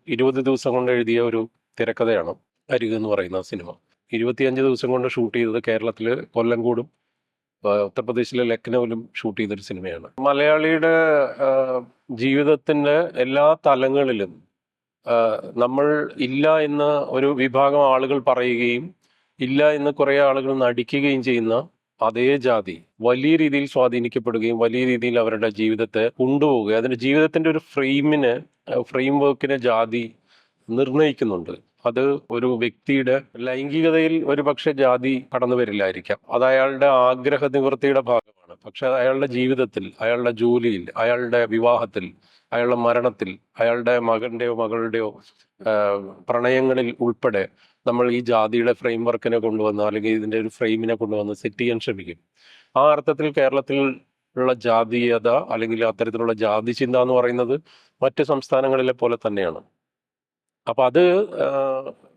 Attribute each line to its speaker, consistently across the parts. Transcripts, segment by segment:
Speaker 1: 20 ദിവസം കൊണ്ട് എഴുതിയ ഒരു തിരക്കഥയാണ് അരിക് എന്ന് പറയുന്ന സിനിമ. 25 ദിവസം കൊണ്ട് ഷൂട്ട് ചെയ്തത് കേരളത്തിൽ കൊല്ലങ്കോടും ഉത്തർപ്രദേശിലെ ലക്നൌവിലും ഷൂട്ട് ചെയ്തൊരു സിനിമയാണ്. മലയാളിയുടെ ജീവിതത്തിന്റെ എല്ലാ തലങ്ങളിലും നമ്മൾ ഇല്ല എന്ന് ഒരു വിഭാഗം ആളുകൾ പറയുകയും ഇല്ല എന്ന് കുറെ ആളുകൾ നടിക്കുകയും ചെയ്യുന്ന അതേ ജാതി വലിയ രീതിയിൽ സ്വാധീനിക്കപ്പെടുകയും വലിയ രീതിയിൽ അവരുടെ ജീവിതത്തെ കൊണ്ടുപോവുക, അതിന്റെ ജീവിതത്തിന്റെ ഒരു ഫ്രെയിം വർക്കിനെ ജാതി നിർണയിക്കുന്നുണ്ട്. അത് ഒരു വ്യക്തിയുടെ ലൈംഗികതയിൽ ഒരു പക്ഷെ ജാതി കടന്നു വരില്ലായിരിക്കാം, അത് അയാളുടെ ആഗ്രഹ നിവൃത്തിയുടെ ഭാഗമാണ്. പക്ഷെ അയാളുടെ ജീവിതത്തിൽ, അയാളുടെ ജോലിയിൽ, അയാളുടെ വിവാഹത്തിൽ, അയാളുടെ മരണത്തിൽ, അയാളുടെ മകന്റെയോ മകളുടെയോ പ്രണയങ്ങളിൽ ഉൾപ്പെടെ നമ്മൾ ഈ ജാതിയുടെ ഫ്രെയിം വർക്കിനെ കൊണ്ടുവന്ന്, അല്ലെങ്കിൽ ഇതിന്റെ ഒരു ഫ്രെയിമിനെ കൊണ്ടുവന്ന് സെറ്റ് ചെയ്യാൻ ശ്രമിക്കും. ആ അർത്ഥത്തിൽ കേരളത്തിൽ ഉള്ള ജാതീയത അല്ലെങ്കിൽ അത്തരത്തിലുള്ള ജാതി ചിന്ത എന്ന് പറയുന്നത് മറ്റ് സംസ്ഥാനങ്ങളിലെ പോലെ തന്നെയാണ്. അപ്പൊ അത്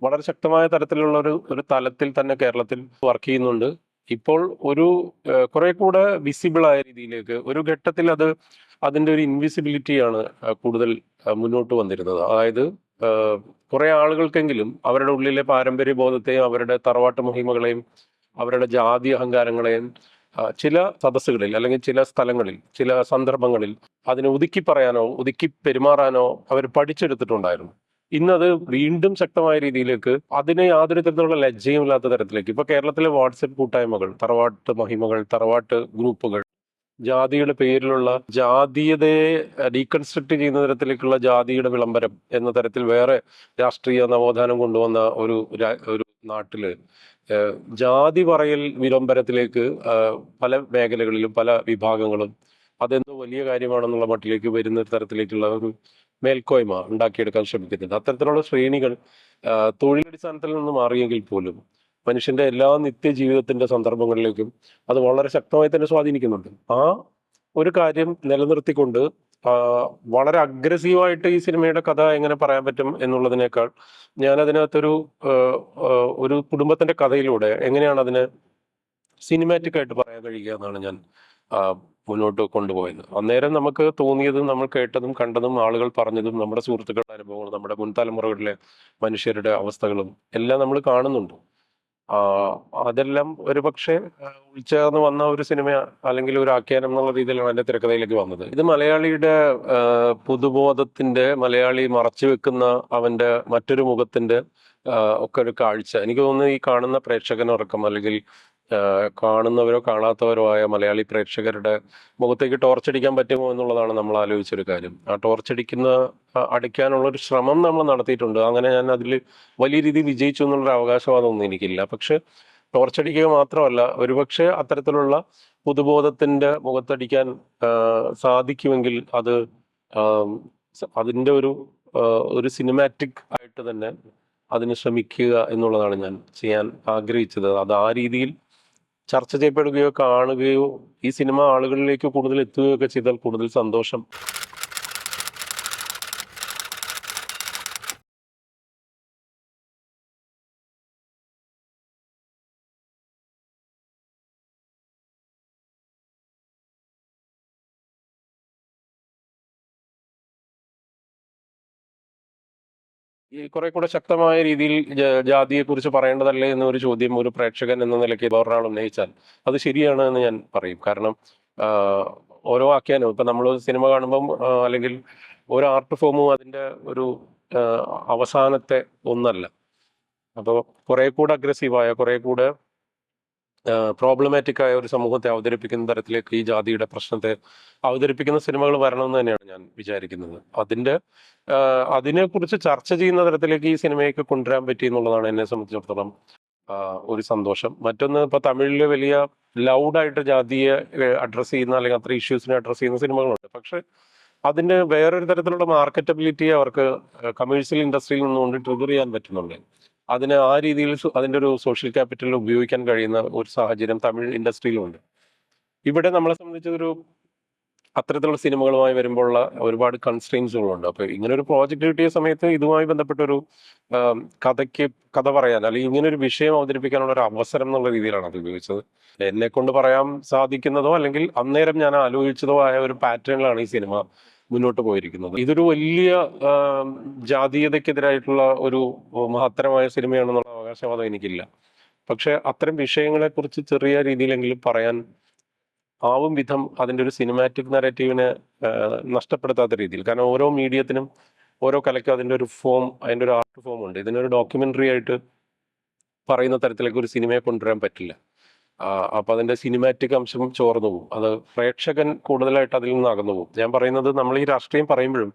Speaker 1: വളരെ ശക്തമായ തരത്തിലുള്ള ഒരു തലത്തിൽ തന്നെ കേരളത്തിൽ വർക്ക് ചെയ്യുന്നുണ്ട്. ഇപ്പോൾ ഒരു കുറെ കൂടെ വിസിബിൾ ആയ രീതിയിലേക്ക് ഒരു ഘട്ടത്തിൽ അതിന്റെ ഒരു ഇൻവിസിബിലിറ്റിയാണ് കൂടുതൽ മുന്നോട്ട് വന്നിരുന്നത്. അതായത് കുറെ ആളുകൾക്കെങ്കിലും അവരുടെ ഉള്ളിലെ പാരമ്പര്യ ബോധത്തെയും അവരുടെ തറവാട്ട് മഹിമകളെയും അവരുടെ ജാതി അഹങ്കാരങ്ങളെയും ചില സദസ്സുകളിൽ അല്ലെങ്കിൽ ചില സ്ഥലങ്ങളിൽ ചില സന്ദർഭങ്ങളിൽ അതിനെ ഒതുക്കി പറയാനോ ഒതുക്കി പെരുമാറാനോ അവർ പഠിച്ചെടുത്തിട്ടുണ്ടായിരുന്നു. ഇന്നത് വീണ്ടും ശക്തമായ രീതിയിലേക്ക് അതിനെ യാതൊരു തരത്തിലുള്ള ലജ്ജയും ഇല്ലാത്ത തരത്തിലേക്ക് ഇപ്പൊ കേരളത്തിലെ വാട്സപ്പ് കൂട്ടായ്മകൾ, തറവാട്ട് മഹിമകൾ, തറവാട്ട് ഗ്രൂപ്പുകൾ, ജാതിയുടെ പേരിലുള്ള ജാതീയതയെ ഡീകൺസ്ട്രക്ട് ചെയ്യുന്ന തരത്തിലേക്കുള്ള ജാതിയുടെ വിളംബരം എന്ന തരത്തിൽ വേറെ രാഷ്ട്രീയ നവോത്ഥാനം കൊണ്ടുവന്ന ഒരു നാട്ടില് ജാതി പറയൽ വിളംബരത്തിലേക്ക് പല മേഖലകളിലും പല വിഭാഗങ്ങളും അതെന്തോ വലിയ കാര്യമാണെന്നുള്ള മട്ടിലേക്ക് വരുന്ന തരത്തിലേക്കുള്ള ഒരു മേൽക്കോയ്മ ഉണ്ടാക്കിയെടുക്കാൻ ശ്രമിക്കുന്നുണ്ട്. അത്തരത്തിലുള്ള ശ്രേണികൾ തൊഴിലടിസ്ഥാനത്തിൽ നിന്ന് മാറിയെങ്കിൽ പോലും മനുഷ്യന്റെ എല്ലാ നിത്യജീവിതത്തിന്റെ സന്ദർഭങ്ങളിലേക്കും അത് വളരെ ശക്തമായി തന്നെ സ്വാധീനിക്കുന്നുണ്ട്. ആ ഒരു കാര്യം നിലനിർത്തിക്കൊണ്ട് വളരെ അഗ്രസീവായിട്ട് ഈ സിനിമയുടെ കഥ എങ്ങനെ പറയാൻ പറ്റും എന്നുള്ളതിനേക്കാൾ ഞാൻ അതിനകത്തൊരു ഒരു കുടുംബത്തിന്റെ കഥയിലൂടെ എങ്ങനെയാണ് അതിനെ സിനിമാറ്റിക് ആയിട്ട് പറയാൻ കഴിയുക എന്നാണ് ഞാൻ മുന്നോട്ട് കൊണ്ടുപോയത്. അന്നേരം നമുക്ക് തോന്നിയതും നമ്മൾ കേട്ടതും കണ്ടതും ആളുകൾ പറഞ്ഞതും നമ്മുടെ സുഹൃത്തുക്കളുടെ അനുഭവങ്ങളും നമ്മുടെ മുൻതലമുറകളിലെ മനുഷ്യരുടെ അവസ്ഥകളും എല്ലാം നമ്മൾ കാണുന്നുണ്ട്. അതെല്ലാം ഒരു പക്ഷേ ഉൾച്ചേർന്ന് വന്ന ഒരു സിനിമ അല്ലെങ്കിൽ ഒരു ആഖ്യാനം എന്നുള്ള രീതിയിലാണ് അതിന്റെ തിരക്കഥയിലേക്ക് വന്നത്. ഇത് മലയാളിയുടെ പൊതുബോധത്തിന്റെ, മലയാളി മറച്ചു വെക്കുന്ന അവന്റെ മറ്റൊരു മുഖത്തിന്റെ ഒക്കെ ഒരു കാഴ്ച. എനിക്ക് തോന്നുന്നു ഈ കാണുന്ന പ്രേക്ഷകനടക്കം അല്ലെങ്കിൽ കാണുന്നവരോ കാണാത്തവരോ ആയ മലയാളി പ്രേക്ഷകരുടെ മുഖത്തേക്ക് ടോർച്ചടിക്കാൻ പറ്റുമോ എന്നുള്ളതാണ് നമ്മൾ ആലോചിച്ചൊരു കാര്യം. ആ അടിക്കാനുള്ള ഒരു ശ്രമം നമ്മൾ നടത്തിയിട്ടുണ്ട്. അങ്ങനെ ഞാൻ അതിൽ വലിയ രീതിയിൽ വിജയിച്ചു എന്നുള്ളൊരു അവകാശവാദമൊന്നും എനിക്കില്ല. പക്ഷെ ടോർച്ചടിക്കുക മാത്രമല്ല, ഒരുപക്ഷെ അത്തരത്തിലുള്ള പൊതുബോധത്തിന്റെ മുഖത്തടിക്കാൻ സാധിക്കുമെങ്കിൽ അത് അതിന്റെ ഒരു സിനിമാറ്റിക് ആയിട്ട് തന്നെ അതിന് ശ്രമിക്കുക എന്നുള്ളതാണ് ഞാൻ ചെയ്യാൻ ആഗ്രഹിച്ചത്. അത് ആ രീതിയിൽ ചർച്ച ചെയ്യപ്പെടുകയോ കാണുകയോ ഈ സിനിമ ആളുകളിലേക്ക് കൂടുതൽ എത്തുകയോ ഒക്കെ ചെയ്താൽ കൂടുതൽ സന്തോഷം. ഈ കുറെ കൂടെ ശക്തമായ രീതിയിൽ ജാതിയെ കുറിച്ച് പറയേണ്ടതല്ലേ എന്നൊരു ചോദ്യം ഒരു പ്രേക്ഷകൻ എന്ന നിലയ്ക്ക് വേറൊരാൾ ഉന്നയിച്ചാൽ അത് ശരിയാണ് എന്ന് ഞാൻ പറയും. കാരണം ഓരോ ആഖ്യാനവും ഇപ്പൊ നമ്മൾ സിനിമ കാണുമ്പം അല്ലെങ്കിൽ ഓരോ ആർട്ട് ഫോമും അതിന്റെ ഒരു അവസാനത്തെ ഒന്നല്ല. അപ്പോൾ കുറെ കൂടെ അഗ്രസീവായ, കുറെ കൂടെ പ്രോബ്ലമാറ്റിക് ആയ ഒരു സമൂഹത്തെ അവതരിപ്പിക്കുന്ന തരത്തിലേക്ക് ഈ ജാതിയുടെ പ്രശ്നത്തെ അവതരിപ്പിക്കുന്ന സിനിമകൾ വരണമെന്ന് തന്നെയാണ് ഞാൻ വിചാരിക്കുന്നത്. അതിനെക്കുറിച്ച് ചർച്ച ചെയ്യുന്ന തരത്തിലേക്ക് ഈ സിനിമയൊക്കെ കൊണ്ടുവരാൻ പറ്റി എന്നുള്ളതാണ് എന്നെ സംബന്ധിച്ചിടത്തോളം ഒരു സന്തോഷം. മറ്റൊന്ന്, ഇപ്പൊ തമിഴില് വലിയ ലൗഡായിട്ട് ജാതിയെ അഡ്രസ്സ് ചെയ്യുന്ന അല്ലെങ്കിൽ അത്ര ഇഷ്യൂസിനെ അഡ്രസ്സ് ചെയ്യുന്ന സിനിമകളുണ്ട്. പക്ഷെ അതിന്റെ വേറൊരു തരത്തിലുള്ള മാർക്കറ്റബിലിറ്റി അവർക്ക് കമേഴ്സ്യൽ ഇൻഡസ്ട്രിയിൽ നിന്നുകൊണ്ട് ട്രിഗർ ചെയ്യാൻ പറ്റുന്നുണ്ട്. അതിന് ആ രീതിയിൽ അതിന്റെ ഒരു സോഷ്യൽ ക്യാപിറ്റൽ ഉപയോഗിക്കാൻ കഴിയുന്ന ഒരു സാഹചര്യം തമിഴ് ഇൻഡസ്ട്രിയിലുണ്ട്. ഇവിടെ നമ്മളെ സംബന്ധിച്ചൊരു അത്തരത്തിലുള്ള സിനിമകളുമായി വരുമ്പോഴുള്ള ഒരുപാട് കൺസ്ട്രെയിൻസുകളുണ്ട്. അപ്പൊ ഇങ്ങനെ ഒരു പ്രോജക്റ്റ് കിട്ടിയ സമയത്ത് ഇതുമായി ബന്ധപ്പെട്ടൊരു കഥ പറയാൻ അല്ലെങ്കിൽ ഇങ്ങനെ ഒരു വിഷയം അവതരിപ്പിക്കാനുള്ള ഒരു അവസരം എന്നുള്ള രീതിയിലാണ് അത് ഉപയോഗിച്ചത്. എന്നെ കൊണ്ട് പറയാൻ സാധിക്കുന്നതോ അല്ലെങ്കിൽ അന്നേരം ഞാൻ ആലോചിച്ചതോ ആയ ഒരു പാറ്റേണിലാണ് ഈ സിനിമ മുന്നോട്ട് പോയിരിക്കുന്നത്. ഇതൊരു വലിയ ജാതീയതയ്ക്കെതിരായിട്ടുള്ള ഒരു മഹത്തരമായ സിനിമയാണെന്നുള്ള അവകാശവാദം എനിക്കില്ല. പക്ഷെ അത്തരം വിഷയങ്ങളെക്കുറിച്ച് ചെറിയ രീതിയിലെങ്കിലും പറയാൻ ആവും വിധം അതിൻ്റെ ഒരു സിനിമാറ്റിക് നരേറ്റീവിനെ നഷ്ടപ്പെടുത്താത്ത രീതിയിൽ. കാരണം ഓരോ മീഡിയത്തിനും ഓരോ കലയ്ക്കും അതിൻ്റെ ഒരു ഫോം, അതിൻ്റെ ഒരു ആർട്ട് ഫോം ഉണ്ട്. ഇതിനൊരു ഡോക്യുമെൻ്ററി ആയിട്ട് പറയുന്ന തരത്തിലേക്ക് ഒരു സിനിമയെ കൊണ്ടുവരാൻ പറ്റില്ല. അപ്പം അതിൻ്റെ സിനിമാറ്റിക് അംശം ചോർന്നു പോകും. അത് പ്രേക്ഷകൻ കൂടുതലായിട്ട് അതിൽ നിന്ന് അകന്നു പോകും. ഞാൻ പറയുന്നത്, നമ്മൾ ഈ രാഷ്ട്രീയം പറയുമ്പോഴും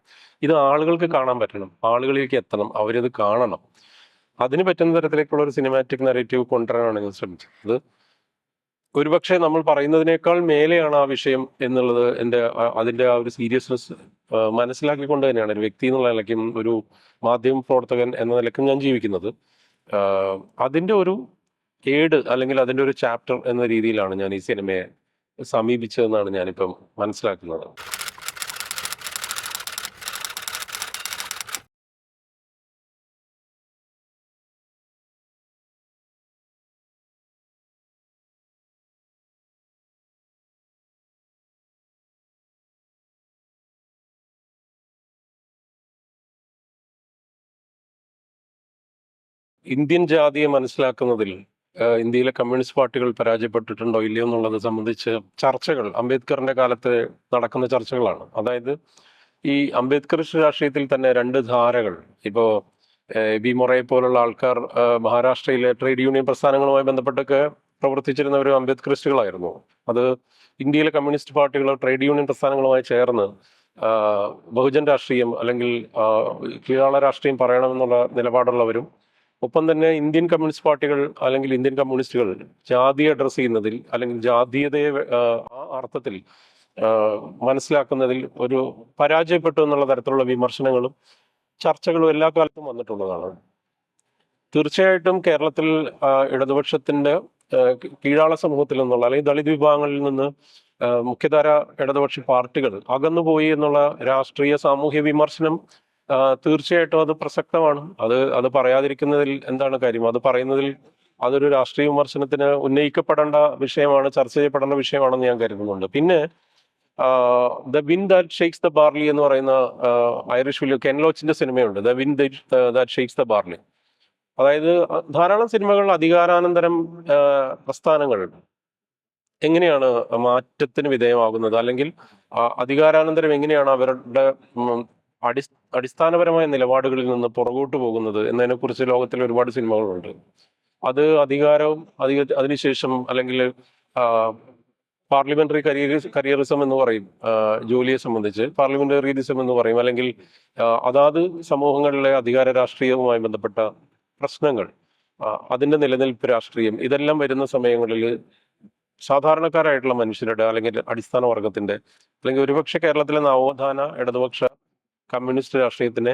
Speaker 1: ഇത് ആളുകൾക്ക് കാണാൻ പറ്റണം, ആളുകളിലേക്ക് എത്തണം, അവരിത് കാണണം. അതിന് പറ്റുന്ന തരത്തിലേക്കുള്ള ഒരു സിനിമാറ്റിക് നരേറ്റീവ് കൊണ്ടുവരാനാണ് ഞാൻ ശ്രമിച്ചത്. അത് ഒരുപക്ഷെ നമ്മൾ പറയുന്നതിനേക്കാൾ മേലെയാണ് ആ വിഷയം എന്നുള്ളത് അതിൻ്റെ ആ ഒരു സീരിയസ്നെസ് മനസ്സിലാക്കിക്കൊണ്ട് തന്നെയാണ് ഒരു വ്യക്തി എന്നുള്ള നിലയ്ക്കും ഒരു മാധ്യമ പ്രവർത്തകൻ എന്ന നിലയ്ക്കും ഞാൻ ജീവിക്കുന്നത്. അതിൻ്റെ ഒരു അല്ലെങ്കിൽ അതിൻ്റെ ഒരു ചാപ്റ്റർ എന്ന രീതിയിലാണ് ഞാൻ ഈ സിനിമയെ സമീപിച്ചതെന്നാണ് ഞാനിപ്പം മനസ്സിലാക്കുന്നത്. ഇന്ത്യൻ ജാതിയെ മനസ്സിലാക്കുന്നതിൽ ഇന്ത്യയിലെ കമ്മ്യൂണിസ്റ്റ് പാർട്ടികൾ പരാജയപ്പെട്ടിട്ടുണ്ടോ ഇല്ലയോ എന്നുള്ളത് സംബന്ധിച്ച് ചർച്ചകൾ അംബേദ്കറിന്റെ കാലത്ത് നടക്കുന്ന ചർച്ചകളാണ്. അതായത് ഈ അംബേദ്കറിസ്റ്റ് രാഷ്ട്രീയത്തിൽ തന്നെ രണ്ട് ധാരകൾ, ഇപ്പോൾ ബി മൊറയെ പോലുള്ള ആൾക്കാർ മഹാരാഷ്ട്രയിലെ ട്രേഡ് യൂണിയൻ പ്രസ്ഥാനങ്ങളുമായി ബന്ധപ്പെട്ടൊക്കെ പ്രവർത്തിച്ചിരുന്ന ഒരു അംബേദ്കറിസ്റ്റുകളായിരുന്നു. അത് ഇന്ത്യയിലെ കമ്മ്യൂണിസ്റ്റ് പാർട്ടികൾ ട്രേഡ് യൂണിയൻ പ്രസ്ഥാനങ്ങളുമായി ചേർന്ന് ബഹുജൻ രാഷ്ട്രീയം അല്ലെങ്കിൽ കീഴാള രാഷ്ട്രീയം പറയണമെന്നുള്ള നിലപാടുള്ളവരും, ഒപ്പം തന്നെ ഇന്ത്യൻ കമ്മ്യൂണിസ്റ്റ് പാർട്ടികൾ അല്ലെങ്കിൽ ഇന്ത്യൻ കമ്മ്യൂണിസ്റ്റുകൾ ജാതിയെ അഡ്രസ് ചെയ്യുന്നതിൽ അല്ലെങ്കിൽ ജാതീയതയെ ആ അർത്ഥത്തിൽ മനസ്സിലാക്കുന്നതിൽ ഒരു പരാജയപ്പെട്ടു എന്നുള്ള തരത്തിലുള്ള വിമർശനങ്ങളും ചർച്ചകളും എല്ലാ കാലത്തും വന്നിട്ടുള്ളതാണ്. തീർച്ചയായിട്ടും കേരളത്തിൽ ഇടതുപക്ഷത്തിന്റെ കീഴാള സമൂഹത്തിൽ നിന്നുള്ള അല്ലെങ്കിൽ ദളിത് വിഭാഗങ്ങളിൽ നിന്ന് മുഖ്യധാര ഇടതുപക്ഷ പാർട്ടികൾ അകന്നുപോയി എന്നുള്ള രാഷ്ട്രീയ സാമൂഹ്യ വിമർശനം തീർച്ചയായിട്ടും അത് പ്രസക്തമാണ്. അത് പറയാതിരിക്കുന്നതിൽ എന്താണ് കാര്യം? അത് പറയുന്നതിൽ അതൊരു രാഷ്ട്രീയ വിമർശനത്തിന് ഉന്നയിക്കപ്പെടേണ്ട വിഷയമാണ്, ചർച്ച ചെയ്യപ്പെടേണ്ട വിഷയമാണെന്ന് ഞാൻ കരുതുന്നുണ്ട്. പിന്നെ the wind that shakes the barley എന്ന് പറയുന്ന ഐറിഷ് ഫിലിം കെൻ ലോച്ചിന്റെ സിനിമയുണ്ട്, the wind that shakes the barley. അതായത് ധാരാളം സിനിമകൾ അധികാരാനന്തരം പ്രസ്ഥാനങ്ങൾ എങ്ങനെയാണ് മാറ്റത്തിന് വിധേയമാകുന്നത്, അല്ലെങ്കിൽ അധികാരാനന്തരം എങ്ങനെയാണ് അവരുടെ അടിസ്ഥാനപരമായ നിലപാടുകളിൽ നിന്ന് പുറകോട്ട് പോകുന്നത് എന്നതിനെക്കുറിച്ച് ലോകത്തിൽ ഒരുപാട് സിനിമകളുണ്ട്. അത് അധികാരവും അതിനുശേഷം അല്ലെങ്കിൽ പാർലമെന്ററി കരിയറിസം എന്ന് പറയും, ജോലിയെ സംബന്ധിച്ച് പാർലമെന്ററിയനിസം എന്ന് പറയും, അല്ലെങ്കിൽ അതാത് സമൂഹങ്ങളിലെ അധികാര രാഷ്ട്രീയവുമായി ബന്ധപ്പെട്ട പ്രശ്നങ്ങൾ, അതിന്റെ നിലനിൽപ്പ് രാഷ്ട്രീയം, ഇതെല്ലാം വരുന്ന സമയങ്ങളിൽ സാധാരണക്കാരായിട്ടുള്ള മനുഷ്യരുടെ അല്ലെങ്കിൽ അടിസ്ഥാന വർഗത്തിന്റെ അല്ലെങ്കിൽ ഒരുപക്ഷെ കേരളത്തിലെ നവോത്ഥാന ഇടതുപക്ഷ കമ്മ്യൂണിസ്റ്റ് രാഷ്ട്രീയത്തിന്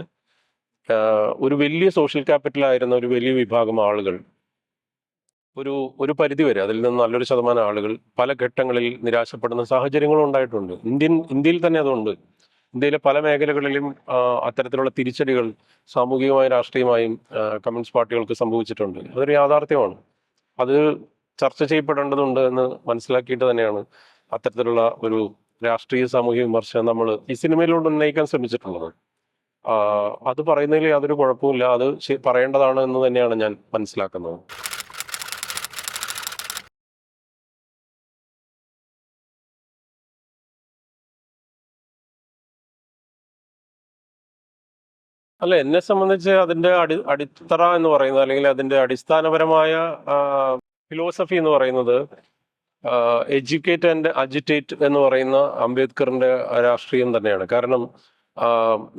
Speaker 1: ഒരു വലിയ സോഷ്യൽ ക്യാപിറ്റലായിരുന്ന ഒരു വലിയ വിഭാഗം ആളുകൾ ഒരു പരിധി വരെ, അതിൽ നിന്ന് നല്ലൊരു ശതമാനം ആളുകൾ പല ഘട്ടങ്ങളിൽ നിരാശപ്പെടുന്ന സാഹചര്യങ്ങളും ഉണ്ടായിട്ടുണ്ട്. ഇന്ത്യയിൽ തന്നെ അതുണ്ട്. ഇന്ത്യയിലെ പല മേഖലകളിലും അത്തരത്തിലുള്ള തിരിച്ചടികൾ സാമൂഹികമായും രാഷ്ട്രീയമായും കമ്മ്യൂണിസ്റ്റ് പാർട്ടികൾക്ക് സംഭവിച്ചിട്ടുണ്ട്. അതൊരു യാഥാർത്ഥ്യമാണ്. അത് ചർച്ച ചെയ്യപ്പെടേണ്ടതുണ്ട് എന്ന് മനസ്സിലാക്കിയിട്ട് തന്നെയാണ് അത്തരത്തിലുള്ള ഒരു രാഷ്ട്രീയ സാമൂഹിക വിമർശനം നമ്മൾ ഈ സിനിമയിലൂടെ ഉന്നയിക്കാൻ ശ്രമിച്ചിട്ടുള്ളത്. അത് പറയുന്നതിൽ യാതൊരു കുഴപ്പമില്ല, അത് പറയേണ്ടതാണ് എന്ന് തന്നെയാണ് ഞാൻ മനസ്സിലാക്കുന്നത്. അല്ല, എന്നെ സംബന്ധിച്ച് അതിന്റെ അടിത്തറ എന്ന് പറയുന്നത് അല്ലെങ്കിൽ അതിന്റെ അടിസ്ഥാനപരമായ ഫിലോസഫി എന്ന് പറയുന്നത് എഡ്യൂക്കേറ്റ് ആൻഡ് അജിറ്റേറ്റ് എന്ന് പറയുന്ന അംബേദ്കറിന്റെ രാഷ്ട്രീയം തന്നെയാണ്. കാരണം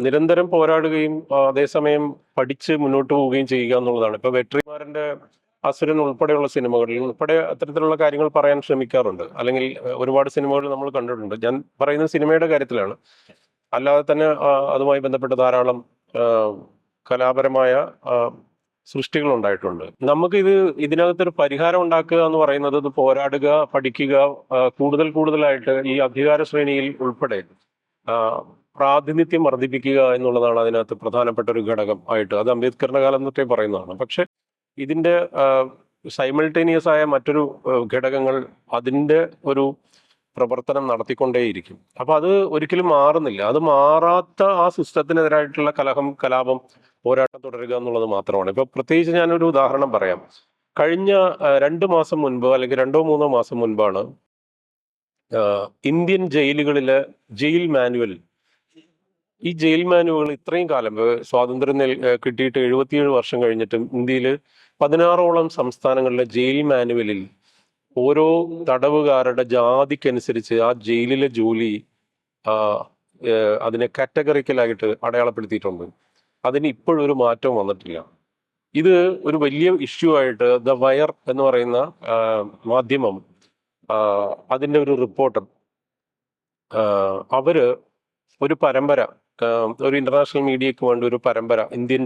Speaker 1: നിരന്തരം പോരാടുകയും അതേസമയം പഠിച്ച് മുന്നോട്ട് പോവുകയും ചെയ്യുക എന്നുള്ളതാണ്. ഇപ്പൊ വെട്രിമാരന്റെ അസുരൻ ഉൾപ്പെടെയുള്ള സിനിമകളിൽ ഉൾപ്പെടെ അത്തരത്തിലുള്ള കാര്യങ്ങൾ പറയാൻ ശ്രമിക്കാറുണ്ട്, അല്ലെങ്കിൽ ഒരുപാട് സിനിമകൾ നമ്മൾ കണ്ടിട്ടുണ്ട്. ഞാൻ പറയുന്ന സിനിമയുടെ കാര്യത്തിലാണ്, അല്ലാതെ തന്നെ അതുമായി ബന്ധപ്പെട്ട ധാരാളം കലാപരമായ സൃഷ്ടികൾ ഉണ്ടായിട്ടുണ്ട്. നമുക്ക് ഇതിനകത്തൊരു പരിഹാരം ഉണ്ടാക്കുക എന്ന് പറയുന്നത് ഇത് പോരാടുക, പഠിക്കുക, കൂടുതലായിട്ട് ഈ അധികാര ശ്രേണിയിൽ ഉൾപ്പെടെ പ്രാതിനിധ്യം വർദ്ധിപ്പിക്കുക എന്നുള്ളതാണ് അതിനകത്ത് പ്രധാനപ്പെട്ട ഒരു ഘടകം ആയിട്ട്. അത് അംബേദ്കറിന്റെ കാലം തൊട്ടേ പറയുന്നതാണ്. പക്ഷെ ഇതിന്റെ സൈമൾട്ടേനിയസ് ആയ മറ്റൊരു ഘടകങ്ങൾ, അതിന്റെ ഒരു പ്രവർത്തനം നടത്തിക്കൊണ്ടേയിരിക്കും. അപ്പൊ അത് ഒരിക്കലും മാറുന്നില്ല. അത് മാറാത്ത ആ സിസ്റ്റത്തിനെതിരായിട്ടുള്ള കലാപം, പോരാട്ടം തുടരുക എന്നുള്ളത് മാത്രമാണ്. ഇപ്പൊ പ്രത്യേകിച്ച് ഞാനൊരു ഉദാഹരണം പറയാം. കഴിഞ്ഞ 2 മാസം മുൻപ് അല്ലെങ്കിൽ 2 3 മാസം മുൻപാണ് ഇന്ത്യൻ ജയിലുകളിലെ ജയിൽ മാനുവൽ, ഈ ജയിൽ മാനുവൽ ഇത്രയും കാലം സ്വാതന്ത്ര്യം കിട്ടിയിട്ട് 77 വർഷം കഴിഞ്ഞിട്ടും ഇന്ത്യയിൽ 16ഓളം സംസ്ഥാനങ്ങളിലെ ജയിൽ മാനുവലിൽ ഓരോ തടവുകാരുടെ ജാതിക്കനുസരിച്ച് ആ ജയിലിലെ ജോലി അതിനെ കാറ്റഗറിക്കലായിട്ട് അടയാളപ്പെടുത്തിയിട്ടുണ്ട്. അതിന് ഇപ്പോഴൊരു മാറ്റവും വന്നിട്ടില്ല. ഇത് ഒരു വലിയ ഇഷ്യൂ ആയിട്ട് ദ വയർ എന്ന് പറയുന്ന മാധ്യമം, അതിൻ്റെ ഒരു റിപ്പോർട്ടർ, അവര് ഒരു പരമ്പര, ഒരു ഇന്റർനാഷണൽ മീഡിയക്ക് വേണ്ടി ഒരു പരമ്പര, ഇന്ത്യൻ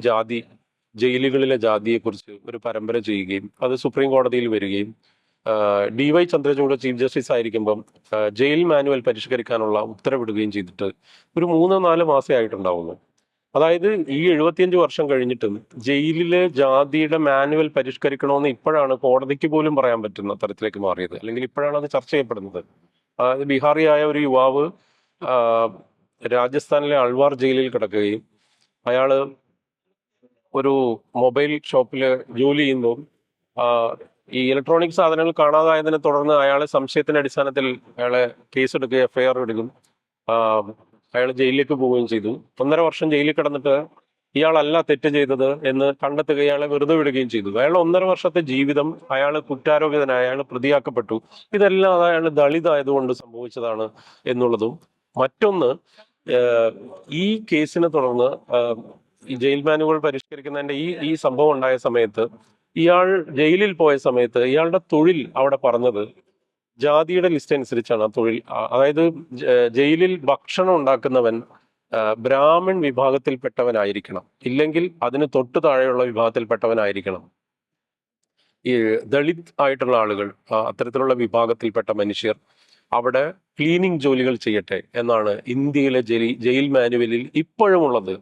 Speaker 1: ജയിലുകളിലെ ജാതിയെക്കുറിച്ച് ഒരു പരമ്പര ചെയ്യുകയും അത് സുപ്രീം കോടതിയിൽ വരികയും DY ചന്ദ്രചൂഡ് ചീഫ് ജസ്റ്റിസ് ആയിരിക്കുമ്പം ജയിൽ മാനുവൽ പരിഷ്കരിക്കാനുള്ള ഉത്തരവിടുകയും ചെയ്തിട്ട് ഒരു 3-4 മാസേ ആയിട്ടുണ്ടാവുന്നു. അതായത് ഈ 75 വർഷം കഴിഞ്ഞിട്ടും ജയിലിലെ ജാതിയുടെ മാനുവൽ പരിഷ്കരിക്കണമെന്ന് ഇപ്പോഴാണ് കോടതിക്ക് പോലും പറയാൻ പറ്റുന്ന തരത്തിലേക്ക് മാറിയത്, അല്ലെങ്കിൽ ഇപ്പോഴാണ് അത് ചർച്ച ചെയ്യപ്പെടുന്നത്. അതായത് ബീഹാറിയായ ഒരു യുവാവ് രാജസ്ഥാനിലെ അൾവാർ ജയിലിൽ കിടക്കുകയും അയാള് ഒരു മൊബൈൽ ഷോപ്പിൽ ജോലി ചെയ്യുന്നു. ഈ ഇലക്ട്രോണിക് സാധനങ്ങൾ കാണാതായതിനെ തുടർന്ന് അയാളെ സംശയത്തിന്റെ അടിസ്ഥാനത്തിൽ അയാളെ കേസെടുക്കുകയും FIR എടുക്കും. അയാൾ ജയിലിലേക്ക് പോവുകയും ചെയ്തു. 1.5 വർഷം ജയിലിൽ കിടന്നിട്ട് ഇയാളല്ല തെറ്റ് ചെയ്തത് എന്ന് കണ്ടെത്തുക, അയാളെ വെറുതെ വിടുകയും ചെയ്തു. അയാളുടെ 1.5 വർഷത്തെ ജീവിതം അയാൾ കുറ്റാരോപിതനായ, അയാൾ പ്രതിയാക്കപ്പെട്ടു. ഇതെല്ലാം അയാൾ ദളിത് ആയതുകൊണ്ട് സംഭവിച്ചതാണ് എന്നുള്ളതും. മറ്റൊന്ന്, ഈ കേസിനെ തുടർന്ന് ഈ ജയിൽ മാനുവൽ പരിഷ്കരിക്കുന്നതിന്റെ ഈ സംഭവം ഉണ്ടായ സമയത്ത്, ഇയാൾ ജയിലിൽ പോയ സമയത്ത് ഇയാളുടെ തൊഴിൽ അവിടെ പറഞ്ഞത് ജാതിയുടെ ലിസ്റ്റ് അനുസരിച്ചാണ് ആ തൊഴിൽ. അതായത് ജയിലിൽ ഭക്ഷണം ഉണ്ടാക്കുന്നവൻ ബ്രാഹ്മൺ വിഭാഗത്തിൽപ്പെട്ടവനായിരിക്കണം, ഇല്ലെങ്കിൽ അതിന് തൊട്ടു താഴെയുള്ള വിഭാഗത്തിൽപ്പെട്ടവനായിരിക്കണം. ഈ ദളിത് ആയിട്ടുള്ള ആളുകൾ, അത്തരത്തിലുള്ള വിഭാഗത്തിൽപ്പെട്ട മനുഷ്യർ അവിടെ ക്ലീനിങ് ജോലികൾ ചെയ്യട്ടെ എന്നാണ് ഇന്ത്യയിലെ ജയിൽ മാനുവലിൽ ഇപ്പോഴും ഉള്ളത്.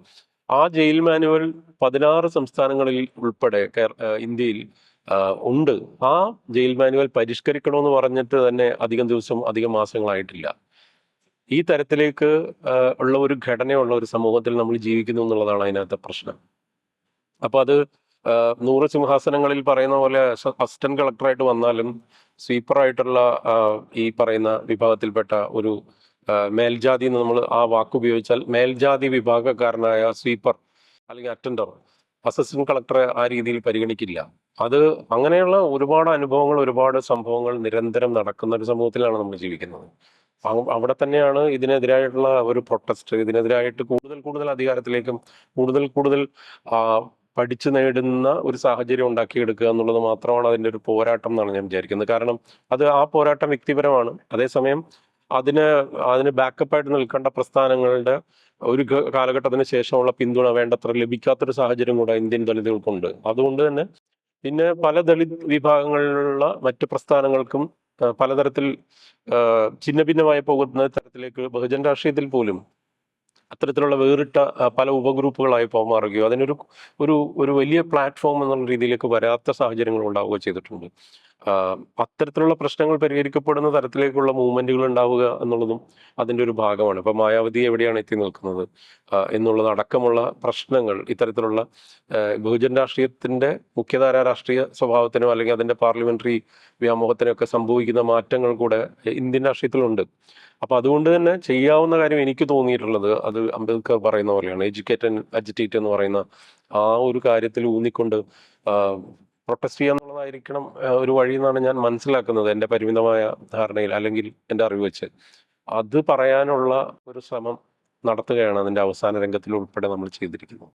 Speaker 1: ആ ജയിൽ മാനുവൽ 16 സംസ്ഥാനങ്ങളിൽ ഉൾപ്പെടെ ഇന്ത്യയിൽ ഉണ്ട്. ആ ജയിൽ മാനുവൽ പരിഷ്കരിക്കണമെന്ന് പറഞ്ഞിട്ട് തന്നെ അധികം മാസങ്ങളായിട്ടില്ല. ഈ തരത്തിലേക്ക് ഉള്ള ഒരു ഘടനയുള്ള ഒരു സമൂഹത്തിൽ നമ്മൾ ജീവിക്കുന്നു എന്നുള്ളതാണ് അതിനകത്തെ പ്രശ്നം. അപ്പൊ അത് 100 സിംഹാസനങ്ങളിൽ പറയുന്ന പോലെ അസിസ്റ്റന്റ് കളക്ടറായിട്ട് വന്നാലും സ്വീപ്പറായിട്ടുള്ള ഈ പറയുന്ന വിഭാഗത്തിൽപ്പെട്ട ഒരു മേൽജാതി എന്ന് നമ്മൾ ആ വാക്ക് ഉപയോഗിച്ചാൽ, മേൽജാതി വിഭാഗക്കാരനായ സ്വീപ്പർ അല്ലെങ്കിൽ അറ്റൻഡർ അസിസ്റ്റന്റ് കളക്ടറെ ആ രീതിയിൽ പരിഗണിക്കില്ല. അത് അങ്ങനെയുള്ള ഒരുപാട് അനുഭവങ്ങൾ, ഒരുപാട് സംഭവങ്ങൾ നിരന്തരം നടക്കുന്ന ഒരു സമൂഹത്തിലാണ് നമ്മൾ ജീവിക്കുന്നത്. അവിടെ തന്നെയാണ് ഇതിനെതിരായിട്ടുള്ള ഒരു പ്രൊട്ടസ്റ്റ്, ഇതിനെതിരായിട്ട് കൂടുതൽ അധികാരത്തിലേക്കും കൂടുതൽ പഠിച്ചു നേടുന്ന ഒരു സാഹചര്യം ഉണ്ടാക്കിയെടുക്കുക എന്നുള്ളത് മാത്രമാണ് അതിൻ്റെ ഒരു പോരാട്ടം എന്നാണ് ഞാൻ വിചാരിക്കുന്നത്. കാരണം ആ പോരാട്ടം വ്യക്തിപരമാണ്. അതേസമയം അതിന് ബാക്കപ്പായിട്ട് നിൽക്കേണ്ട പ്രസ്ഥാനങ്ങളുടെ ഒരു കാലഘട്ടത്തിന് ശേഷമുള്ള പിന്തുണ വേണ്ടത്ര ലഭിക്കാത്തൊരു സാഹചര്യം കൂടെ ഇന്ത്യൻ ദളിതുകൾക്കുണ്ട്. അതുകൊണ്ട് തന്നെ പിന്നെ പല ദളിത് വിഭാഗങ്ങളിലുള്ള മറ്റ് പ്രസ്ഥാനങ്ങൾക്കും പലതരത്തിൽ ഭിന്നമായി പോകുന്ന തരത്തിലേക്ക് ബഹുജൻ രാഷ്ട്രീയത്തിൽ പോലും അത്തരത്തിലുള്ള വേറിട്ട പല ഉപഗ്രൂപ്പുകളായി മാറുകയോ ഒരു വലിയ പ്ലാറ്റ്ഫോം എന്നുള്ള രീതിയിലേക്ക് വരാത്ത സാഹചര്യങ്ങൾ ഉണ്ടാവുകയോ ചെയ്തിട്ടുണ്ട്. അത്തരത്തിലുള്ള പ്രശ്നങ്ങൾ പരിഹരിക്കപ്പെടുന്ന തരത്തിലേക്കുള്ള മൂവ്മെന്റുകൾ ഉണ്ടാവുക എന്നുള്ളതും അതിൻ്റെ ഒരു ഭാഗമാണ്. ഇപ്പൊ മായാവതി എവിടെയാണ് എത്തി നിൽക്കുന്നത് എന്നുള്ളത് അടക്കമുള്ള പ്രശ്നങ്ങൾ ഇത്തരത്തിലുള്ള ബഹുജൻ രാഷ്ട്രീയത്തിന്റെ മുഖ്യധാരാ രാഷ്ട്രീയ സ്വഭാവത്തിനോ അല്ലെങ്കിൽ അതിന്റെ പാർലമെന്ററി വ്യാമോഹത്തിനൊക്കെ സംഭവിക്കുന്ന മാറ്റങ്ങൾ കൂടെ ഇന്ത്യൻ രാഷ്ട്രീയത്തിലുണ്ട്. അപ്പൊ അതുകൊണ്ട് തന്നെ ചെയ്യാവുന്ന കാര്യം എനിക്ക് തോന്നിയിട്ടുള്ളത്, അത് അംബേദ്കർ പറയുന്ന പോലെയാണ്, എഡ്യൂക്കേറ്റ് ആൻഡ് അജിറ്റേറ്റ് എന്ന് പറയുന്ന ആ ഒരു കാര്യത്തിൽ ഊന്നിക്കൊണ്ട് പ്രൊട്ടസ്റ്റ് ചെയ്യാന്നുള്ളതായിരിക്കണം ഒരു വഴി എന്നാണ് ഞാൻ മനസ്സിലാക്കുന്നത്, എൻ്റെ പരിമിതമായ ധാരണയിൽ അല്ലെങ്കിൽ എൻ്റെ അറിവ് വെച്ച്. അത് പറയാനുള്ള ഒരു ശ്രമം നടത്തുകയാണ് അതിൻ്റെ അവസാന രംഗത്തിൽ ഉൾപ്പെടെ നമ്മൾ ചെയ്തിരിക്കുന്നത്.